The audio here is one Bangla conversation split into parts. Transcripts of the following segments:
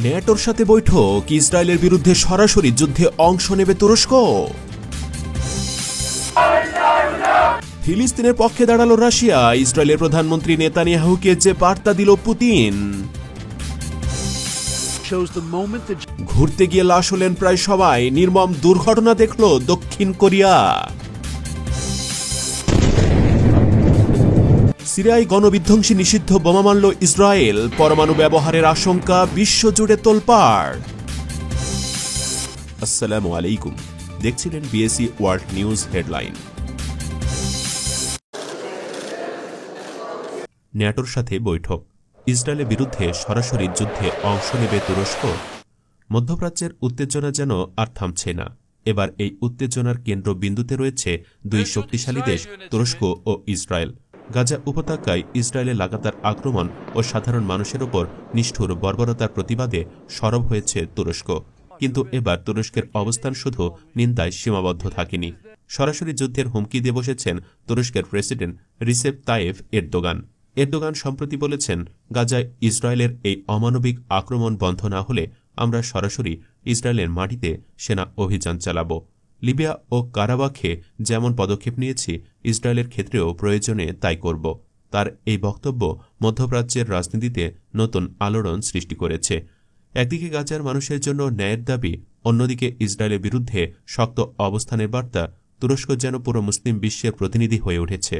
ন্যাটোর সাথে বৈঠক, ইসরায়েলের বিরুদ্ধে সরাসরি যুদ্ধে অংশ নেবে তুরস্ক। ফিলিস্তিনের পক্ষে দাঁড়ালো রাশিয়া, ইসরায়েলের প্রধানমন্ত্রী নেতানিয়াহুকে যে বার্তা দিল পুতিন। ঘুরতে গিয়ে লাশ হলেন প্রায় সবাই, নির্মম দুর্ঘটনা দেখল দক্ষিণ কোরিয়া। সিরিয়ায় গণবিধ্বংসী নিষিদ্ধ বোমা মারল ইসরায়েল, পরমাণু ব্যবহারের আশঙ্কা বিশ্বজুড়ে তোলপাড়। আসসালামু আলাইকুম, দেখছিলেন বিএসি ওয়ার্ল্ড নিউজ হেডলাইন। ন্যাটোর সাথে বৈঠক, ইসরায়েলের বিরুদ্ধে সরাসরি যুদ্ধে অংশ নেবে তুরস্ক। মধ্যপ্রাচ্যের উত্তেজনা যেন আর থামছে না। এবার এই উত্তেজনার কেন্দ্রবিন্দুতে রয়েছে দুই শক্তিশালী দেশ তুরস্ক ও ইসরায়েল। গাজা উপত্যকায় ইসরায়েলের লাগাতার আক্রমণ ও সাধারণ মানুষের ওপর নিষ্ঠুর বর্বরতার প্রতিবাদে সরব হয়েছে তুরস্ক। কিন্তু এবার তুরস্কের অবস্থান শুধু নিন্দায় সীমাবদ্ধ থাকেনি। সরাসরি যুদ্ধের হুমকি দিয়ে বসেছেন তুরস্কের president Recep Tayyip Erdogan. Erdogan সম্প্রতি বলেছেন, গাজায় ইসরায়েলের এই অমানবিক আক্রমণ বন্ধ না হলে আমরা সরাসরি ইসরায়েলের মাটিতে সেনা অভিযান চালাব। লিবিয়া ও কারাবাখে যেমন পদক্ষেপ নিয়েছি, ইসরায়েলের ক্ষেত্রেও প্রয়োজনে তাই করব। তার এই বক্তব্য মধ্যপ্রাচ্যের রাজনীতিতে নতুন আলোড়ন সৃষ্টি করেছে। একদিকে গাজার মানুষের জন্য ন্যায়ের দাবি, অন্যদিকে ইসরায়েলের বিরুদ্ধে শক্ত অবস্থানের বার্তা। তুরস্ক যেন পুরো মুসলিম বিশ্বের প্রতিনিধি হয়ে উঠেছে।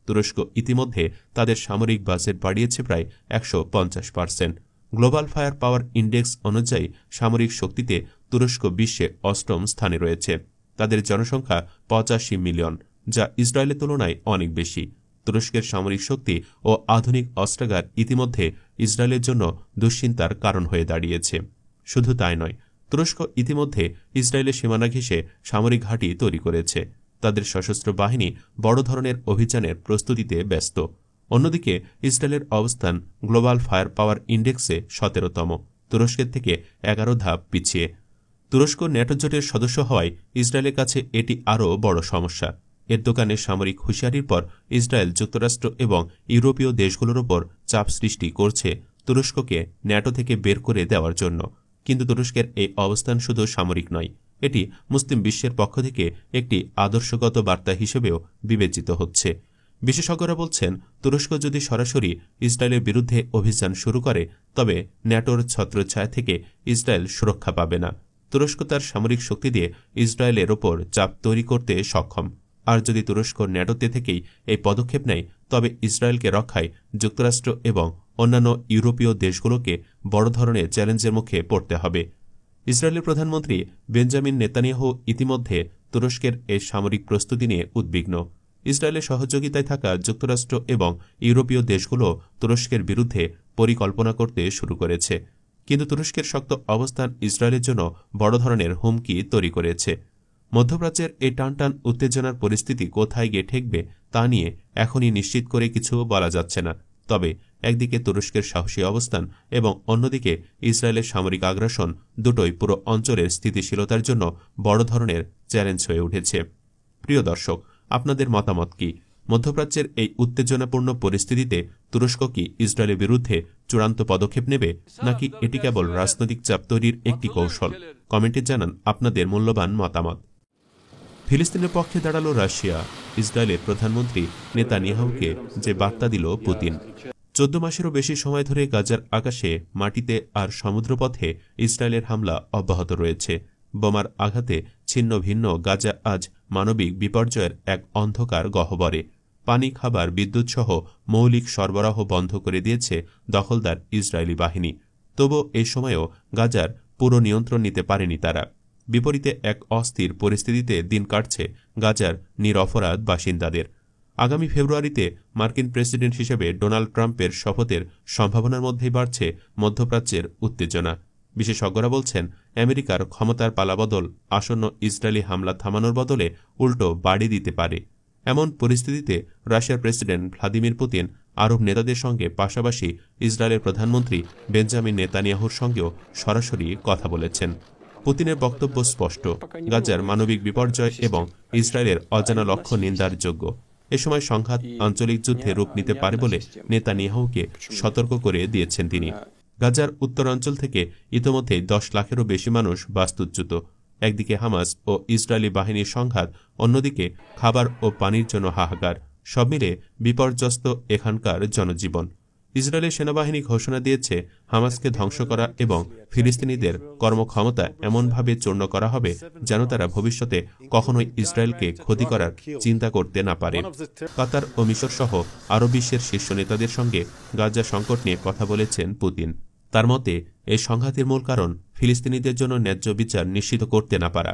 তুরস্ক ইতিমধ্যে তাদের সামরিক বাজেট বাড়িয়েছে প্রায় 150%। গ্লোবাল ফায়ার পাওয়ার ইন্ডেক্স অনুযায়ী সামরিক শক্তিতে তুরস্ক বিশ্বে অষ্টম স্থানে রয়েছে। তাদের জনসংখ্যা 85 মিলিয়ন, যা ইসরায়েলের তুলনায় অনেক বেশি। তুরস্কের সামরিক শক্তি ও আধুনিক অস্ত্রাগার ইতিমধ্যে ইসরায়েলের জন্য দুশ্চিন্তার কারণ হয়ে দাঁড়িয়েছে। শুধু তাই নয়, তুরস্ক ইতিমধ্যে ইসরায়েলের সীমানা ঘেঁষে সামরিক ঘাঁটি তৈরি করেছে। তাদের সশস্ত্র বাহিনী বড় ধরনের অভিযানের প্রস্তুতিতে ব্যস্ত। অন্যদিকে ইসরায়েলের অবস্থান গ্লোবাল ফায়ার পাওয়ার ইন্ডেক্সে 17তম, তুরস্কের থেকে 11 ধাপ পিছিয়ে। তুরস্ক ন্যাটো জোটের সদস্য হওয়ায় ইসরায়েলের কাছে এটি আরও বড় সমস্যা। এরদোগানের সামরিক হুঁশিয়ারির পর ইসরায়েল, যুক্তরাষ্ট্র এবং ইউরোপীয় দেশগুলোর ওপর চাপ সৃষ্টি করছে তুরস্ককে ন্যাটো থেকে বের করে দেওয়ার জন্য। কিন্তু তুরস্কের এই অবস্থান শুধু সামরিক নয়, এটি মুসলিম বিশ্বের পক্ষ থেকে একটি আদর্শগত বার্তা হিসেবেও বিবেচিত হচ্ছে। বিশেষজ্ঞরা বলছেন, তুরস্ক যদি সরাসরি ইসরায়েলের বিরুদ্ধে অভিযান শুরু করে, তবে ন্যাটোর ছত্রছায়া থেকে ইসরায়েল সুরক্ষা পাবে না। তুরস্ক তার সামরিক শক্তি দিয়ে ইসরায়েলের ওপর চাপ তৈরি করতে সক্ষম। আর যদি তুরস্ক ন্যাটোতে থেকেই এই পদক্ষেপ নেয়, তবে ইসরায়েলকে রক্ষায় যুক্তরাষ্ট্র এবং অন্যান্য ইউরোপীয় দেশগুলোকে বড় ধরনের চ্যালেঞ্জের মুখে পড়তে হবে। ইসরায়েলের প্রধানমন্ত্রী বেঞ্জামিন নেতানিয়াহু ইতিমধ্যে তুরস্কের এই সামরিক প্রস্তুতি নিয়ে উদ্বিগ্ন। ইসরায়েলের সহযোগিতায় থাকা যুক্তরাষ্ট্র এবং ইউরোপীয় দেশগুলো তুরস্কের বিরুদ্ধে পরিকল্পনা করতে শুরু করেছে। কিন্তু তুরস্কের শক্ত অবস্থান ইসরায়েলের জন্য বড় ধরনের হুমকি তৈরি করেছে। মধ্যপ্রাচ্যের এই টানটান উত্তেজনার পরিস্থিতি কোথায় গিয়ে ঠেকবে তা নিয়ে এখনই নিশ্চিত করে কিছু বলা যাচ্ছে না। তবে একদিকে তুরস্কের সাহসী অবস্থান এবং অন্যদিকে ইসরায়েলের সামরিক আগ্রাসন, দুটোই পুরো অঞ্চলের স্থিতিশীলতার জন্য বড় ধরনের চ্যালেঞ্জ হয়ে উঠেছে। প্রিয় দর্শক, আপনাদের মতামত কি? মধ্যপ্রাচ্যের এই উত্তেজনাপূর্ণ পরিস্থিতিতে তুরস্ক কি ইসরায়েলের বিরুদ্ধে চূড়ান্ত পদক্ষেপ নেবে, নাকি এটি কেবল রাজনৈতিক চাপ তৈরির একটি কৌশল? কমেন্টে জানান আপনাদের মূল্যবান মতামত। ফিলিস্তিনের পক্ষে দাঁড়ালো রাশিয়া, ইসরায়েলের প্রধানমন্ত্রী নেতানিয়াহুকে যে বার্তা দিল পুতিন। 14 মাসেরও বেশি সময় ধরে গাজার আকাশে, মাটিতে আর সমুদ্রপথে ইসরায়েলের হামলা অব্যাহত রয়েছে। বোমার আঘাতে ছিন্ন ভিন্ন গাজা আজ মানবিক বিপর্যয়ের এক অন্ধকার গহ্বরে। পানি, খাবার, বিদ্যুৎসহ মৌলিক সরবরাহ বন্ধ করে দিয়েছে দখলদার ইসরায়েলি বাহিনী। তবু এই সময়েও গাজার পুরো নিয়ন্ত্রণ নিতে পারেনি তারা। বিপরীতে এক অস্থির পরিস্থিতিতে দিন কাটছে গাজার নিরপরাধ বাসিন্দাদের। আগামী ফেব্রুয়ারিতে মার্কিন প্রেসিডেন্ট হিসেবে ডোনাল্ড ট্রাম্পের শপথের সম্ভাবনার মধ্যেই বাড়ছে মধ্যপ্রাচ্যের উত্তেজনা। বিশেষজ্ঞরা বলছেন, আমেরিকার ক্ষমতার পালাবদল আসন্ন ইসরায়েলি হামলা থামানোর বদলে উল্টো বাড়ি দিতে পারে। এমন পরিস্থিতিতে রাশিয়ার প্রেসিডেন্ট ভ্লাদিমির পুতিন আরব নেতাদের সঙ্গে পাশাপাশি ইসরায়েলের প্রধানমন্ত্রী বেঞ্জামিন নেতানিয়াহুর সঙ্গেও সরাসরি কথা বলেছেন। পুতিনের বক্তব্য স্পষ্ট, গাজার মানবিক বিপর্যয় এবং ইসরায়েলের অজানা লক্ষ্য নিন্দার যোগ্য। এ সময় সংঘাত আঞ্চলিক যুদ্ধে রূপ নিতে পারে বলে নেতানিয়াহুকে সতর্ক করে দিয়েছেন তিনি। গাজার উত্তরাঞ্চল থেকে ইতোমধ্যে 10 লাখেরও বেশি মানুষ বাস্তুচ্যুত। একদিকে হামাস ও ইসরায়েলি বাহিনীর সংঘাত, অন্যদিকে খাবার ও পানির জন্য হাহাকার, সব মিলে বিপর্যস্ত এখানকার জনজীবন। ইসরায়েলের সেনাবাহিনী ঘোষণা দিয়েছে হামাসকে ধ্বংস করা এবং ফিলিস্তিনিদের কর্মক্ষমতা এমনভাবে চূর্ণ করা হবে যেন তারা ভবিষ্যতে কখনোই ইসরায়েলকে ক্ষতি করার চিন্তা করতে না পারে। কাতার ও মিশর সহ আরব বিশ্বের শীর্ষ নেতাদের সঙ্গে গাজা সংকট নিয়ে কথা বলেছেন পুতিন। তার মতে এই সংঘাতের মূল কারণ ফিলিস্তিনিদের জন্য ন্যায্য বিচার নিশ্চিত করতে না পারা।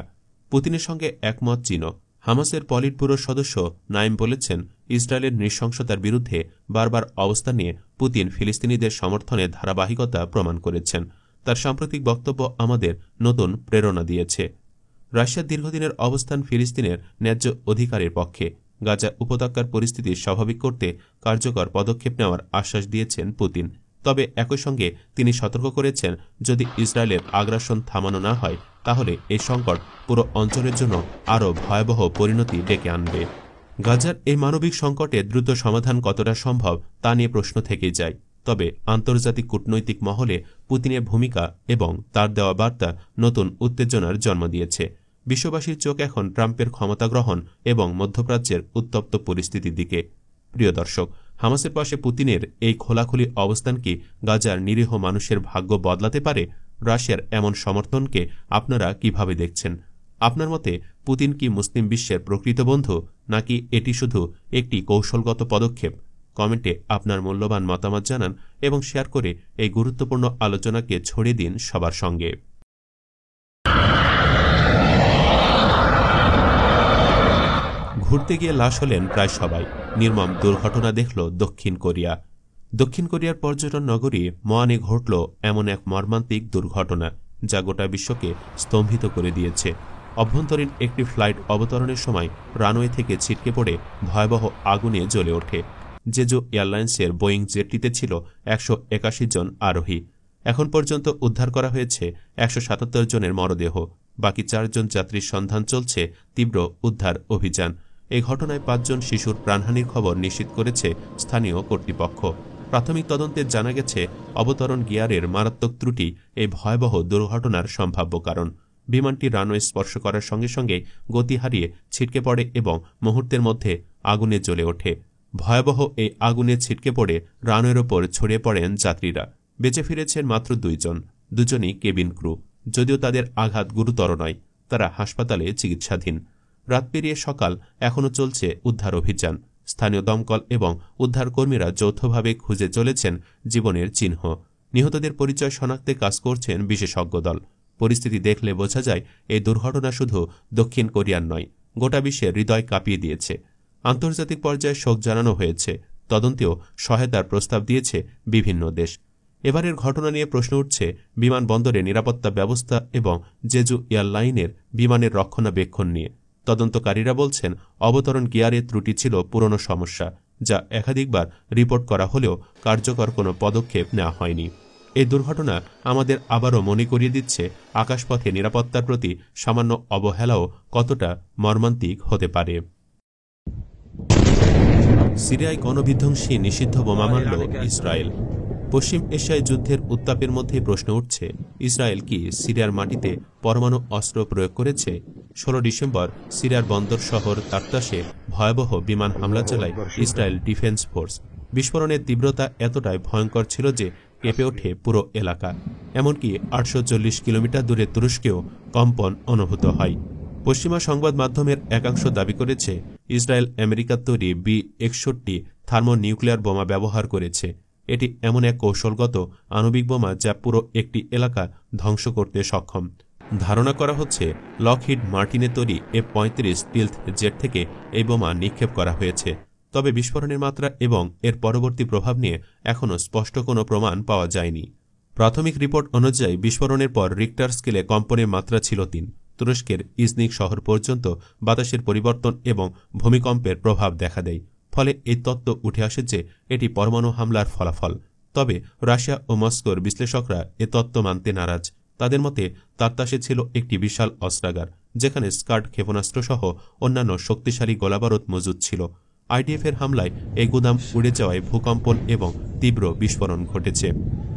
পুতিনের সঙ্গে একমত চীনও। হামাসের পলিট ব্যুরোর সদস্য নাইম বলেছেন, ইসরায়েলের নৃশংসতার বিরুদ্ধে বারবার অবস্থান নিয়ে পুতিন ফিলিস্তিনিদের সমর্থনের ধারাবাহিকতা প্রমাণ করেছেন। তার সাম্প্রতিক বক্তব্য আমাদের নতুন প্রেরণা দিয়েছে। রাশিয়ার দীর্ঘদিনের অবস্থান ফিলিস্তিনের ন্যায্য অধিকারের পক্ষে। গাজা উপত্যকার পরিস্থিতি স্বাভাবিক করতে কার্যকর পদক্ষেপ নেওয়ার আশ্বাস দিয়েছেন পুতিন। তবে একই সঙ্গে তিনি সতর্ক করেছেন, যদি ইসরায়েলের আগ্রাসন থামানো না হয় তাহলে এই সংকট পুরো অঞ্চলের জন্য আরও ভয়াবহ পরিণতি ডেকে আনবে। গাজার এই মানবিক সংকটের দ্রুত সমাধান কতটা সম্ভব তা নিয়ে প্রশ্ন থেকেই যায়। তবে আন্তর্জাতিক কূটনৈতিক মহলে পুতিনের ভূমিকা এবং তার দেওয়া বার্তা নতুন উত্তেজনার জন্ম দিয়েছে। বিশ্ববাসীর চোখ এখন ট্রাম্পের ক্ষমতা গ্রহণ এবং মধ্যপ্রাচ্যের উত্তপ্ত পরিস্থিতির দিকে। প্রিয় দর্শক, হামাসের পাশে পুতিনের এই খোলাখুলি অবস্থান কি গাজার নিরীহ মানুষের ভাগ্য বদলাতে পারে? রাশিয়ার এমন সমর্থনকে আপনারা কিভাবে দেখছেন? আপনার মতে পুতিন কি মুসলিম বিশ্বের প্রকৃত বন্ধু, নাকি এটি শুধু একটি কৌশলগত পদক্ষেপ? কমেন্টে আপনার মূল্যবান মতামত জানান এবং শেয়ার করে এই গুরুত্বপূর্ণ আলোচনাকে ছড়িয়ে দিন সবার সঙ্গে। ঘুরতে গিয়ে লাশ হলেন প্রায় সবাই। নির্মম দুর্ঘটনা দেখল দক্ষিণ কোরিয়া। দক্ষিণ কোরিয়ার পর্যটন নগরী মোয়ানে ঘটল এমন এক মর্মান্তিক দুর্ঘটনা যা গোটা বিশ্বকে স্তম্ভিত করে দিয়েছে। অভ্যন্তরীণ একটি ফ্লাইট অবতরণের সময় রানওয়ে থেকে ছিটকে পড়ে ভয়াবহ আগুনে জ্বলে ওঠে। জেজু এয়ারলাইন্সের বোয়িং জেটটিতে ছিল 181 জন আরোহী। এখন পর্যন্ত উদ্ধার করা হয়েছে 177 জনের মরদেহ। বাকি 4 জন যাত্রীর সন্ধান চলছে তীব্র উদ্ধার অভিযান। এই ঘটনায় 5 জন শিশুর প্রাণহানির খবর নিশ্চিত করেছে স্থানীয় কর্তৃপক্ষ। প্রাথমিক তদন্তে জানা গেছে, অবতরণ গিয়ারের মারাত্মক ত্রুটি এই ভয়াবহ দুর্ঘটনার সম্ভাব্য কারণ। বিমানটি রানওয়ে স্পর্শ করার সঙ্গে সঙ্গে গতি হারিয়ে ছিটকে পড়ে এবং মুহূর্তের মধ্যে আগুনে জ্বলে ওঠে। ভয়াবহ এই আগুনে ছিটকে পড়ে রানওয়ের ওপর ছড়িয়ে পড়েন যাত্রীরা। বেঁচে ফিরেছেন মাত্র 2 জন, দুজনই কেবিন ক্রু। যদিও তাদের আঘাত গুরুতর নয়, তারা হাসপাতালে চিকিৎসাধীন। রাত পেরিয়ে সকাল, এখনও চলছে উদ্ধার অভিযান। স্থানীয় দমকল এবং উদ্ধারকর্মীরা যৌথভাবে খুঁজে চলেছেন জীবনের চিহ্ন। নিহতদের পরিচয় শনাক্তে কাজ করছেন বিশেষজ্ঞ দল। পরিস্থিতি দেখলে বোঝা যায়, এই দুর্ঘটনা শুধু দক্ষিণ কোরিয়ার নয়, গোটা বিশ্বের হৃদয় কাঁপিয়ে দিয়েছে। আন্তর্জাতিক পর্যায়ে শোক জানানো হয়েছে। তদন্তেও সহায়তার প্রস্তাব দিয়েছে বিভিন্ন দেশ। এবারের ঘটনা নিয়ে প্রশ্ন উঠছে বিমানবন্দরের নিরাপত্তা ব্যবস্থা এবং জেজু এয়ারলাইনের বিমানের রক্ষণাবেক্ষণ নিয়ে। তদন্তকারীরা বলছেন, অবতরণ গিয়ারে ত্রুটি ছিল পুরনো সমস্যা, যা একাধিকবার রিপোর্ট করা হলেও কার্যকর কোনো পদক্ষেপ নেওয়া হয়নি। এই দুর্ঘটনা আমাদের আবারও মনে করিয়ে দিচ্ছে, আকাশপথে নিরাপত্তার প্রতি সামান্য অবহেলাও কতটা মর্মান্তিক হতে পারে। সিরিয়ায় গণবিধ্বংসী নিষিদ্ধ বোমা মারল ইসরায়েল। পশ্চিম এশিয়ায় যুদ্ধের উত্তাপের মধ্যে প্রশ্ন উঠছে, ইসরায়েল কি সিরিয়ার মাটিতে পরমাণু অস্ত্র প্রয়োগ করেছে? 16 ডিসেম্বর সিরিয়ার বন্দর শহর তার্তাসে ভয়াবহ বিমান হামলা চালায় ইসরায়েল ডিফেন্স ফোর্স। বিস্ফোরণের তীব্রতা এতটাই ভয়ঙ্কর ছিল যে কেঁপে ওঠে পুরো এলাকা। এমনকি 840 কিলোমিটার দূরে তুরস্কেও কম্পন অনুভূত হয়। পশ্চিমা সংবাদ মাধ্যমের একাংশ দাবি করেছে, ইসরায়েল আমেরিকার তৈরি B-61 থার্মোনিউক্লিয়ার বোমা ব্যবহার করেছে। এটি এমন এক কৌশলগত আণবিক বোমা যা পুরো একটি এলাকা ধ্বংস করতে সক্ষম। ধারণা করা হচ্ছে, লকহিড মার্টিনের তৈরি F-35 স্টিলথ জেট থেকে এই বোমা নিক্ষেপ করা হয়েছে। তবে বিস্ফোরণের মাত্রা এবং এর পরবর্তী প্রভাব নিয়ে এখনও স্পষ্ট কোনো প্রমাণ পাওয়া যায়নি। প্রাথমিক রিপোর্ট অনুযায়ী বিস্ফোরণের পর রিক্টার স্কেলে কম্পনের মাত্রা ছিল 3। তুরস্কের ইজনিক শহর পর্যন্ত বাতাসের পরিবর্তন এবং ভূমিকম্পের প্রভাব দেখা দেয়। ফলে এই তত্ত্ব উঠে আসে যে এটি পরমাণু হামলার ফলাফল। তবে রাশিয়া ও মস্কোর বিশ্লেষকরা এ তত্ত্ব মানতে নারাজ। তাদের মতে তার্তাসে ছিল একটি বিশাল অস্ত্রাগার, যেখানে স্কাড ক্ষেপণাস্ত্র সহ অন্যান্য শক্তিশালী গোলাবারুদ মজুদ ছিল। আইডিএফের হামলায় এই গুদাম উড়ে যাওয়ায় ভূকম্পন এবং তীব্র বিস্ফোরণ ঘটেছে।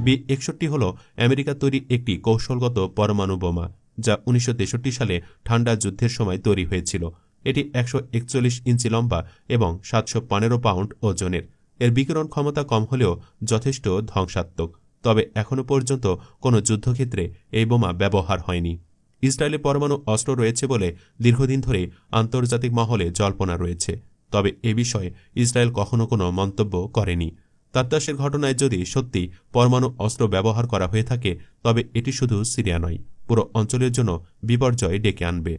B-61 হল আমেরিকার তৈরি একটি কৌশলগত পরমাণু বোমা, যা 1963 সালে ঠান্ডা যুদ্ধের সময় তৈরি হয়েছিল। এটি 141 ইঞ্চি লম্বা এবং 715 পাউন্ড ওজনের। এর বিকিরণ ক্ষমতা কম হলেও যথেষ্ট ধ্বংসাত্মক। তবে এখনও পর্যন্ত কোনো যুদ্ধক্ষেত্রে এই বোমা ব্যবহার হয়নি। ইসরায়েলে পরমাণু অস্ত্র রয়েছে বলে দীর্ঘদিন ধরে আন্তর্জাতিক মহলে জল্পনা রয়েছে। তবে এ বিষয়ে ইসরায়েল কখনো কোনো মন্তব্য করেনি। তাত্তাসের ঘটনায় যদি সত্যি পরমাণু অস্ত্র ব্যবহার করা হয়ে থাকে, তবে এটি শুধু সিরিয়া নয়, পুরো অঞ্চলের জন্য বিপর্যয় ডেকে আনবে।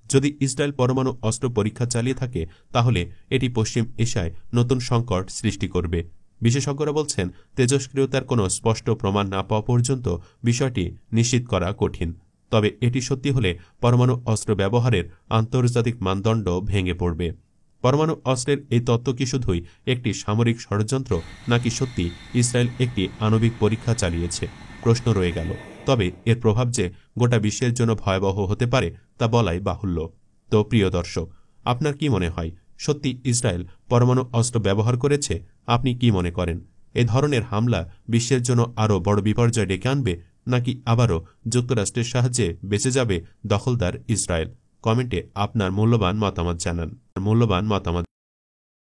যদি ইসরায়েল পরমাণু অস্ত্র পরীক্ষা চালিয়ে থাকে, তাহলে এটি পশ্চিম এশিয়ায় নতুন সংকট সৃষ্টি করবে। বিশেষজ্ঞরা বলছেন, তেজস্ক্রিয়তার কোনো স্পষ্ট প্রমাণ না পাওয়া পর্যন্ত বিষয়টি নিশ্চিত করা কঠিন। তবে এটি সত্যি হলে পরমাণু অস্ত্র ব্যবহারের আন্তর্জাতিক মানদণ্ড ভেঙে পড়বে। পরমাণু অস্ত্রের এই তত্ত্ব কি শুধুই একটি সামরিক ষড়যন্ত্র, নাকি সত্যি ইসরায়েল একটি আণবিক পরীক্ষা চালিয়েছে? প্রশ্ন রয়ে গেল। তবে এর প্রভাব যে গোটা বিশ্বের জন্য ভয়াবহ হতে পারে, তা বলাই বাহুল্য। তো প্রিয় দর্শক, আপনার কি মনে হয়, সত্যি ইসরায়েল পরমাণু অস্ত্র ব্যবহার করেছে? আপনি কি মনে করেন? এ ধরনের হামলা বিশ্বের জন্য আরও বড় বিপর্যয় ডেকে আনবে, নাকি আবারও যুক্তরাষ্ট্রের সাহায্যে বেঁচে যাবে দখলদার ইসরায়েল? কমেন্টে আপনার মূল্যবান মতামত জানান।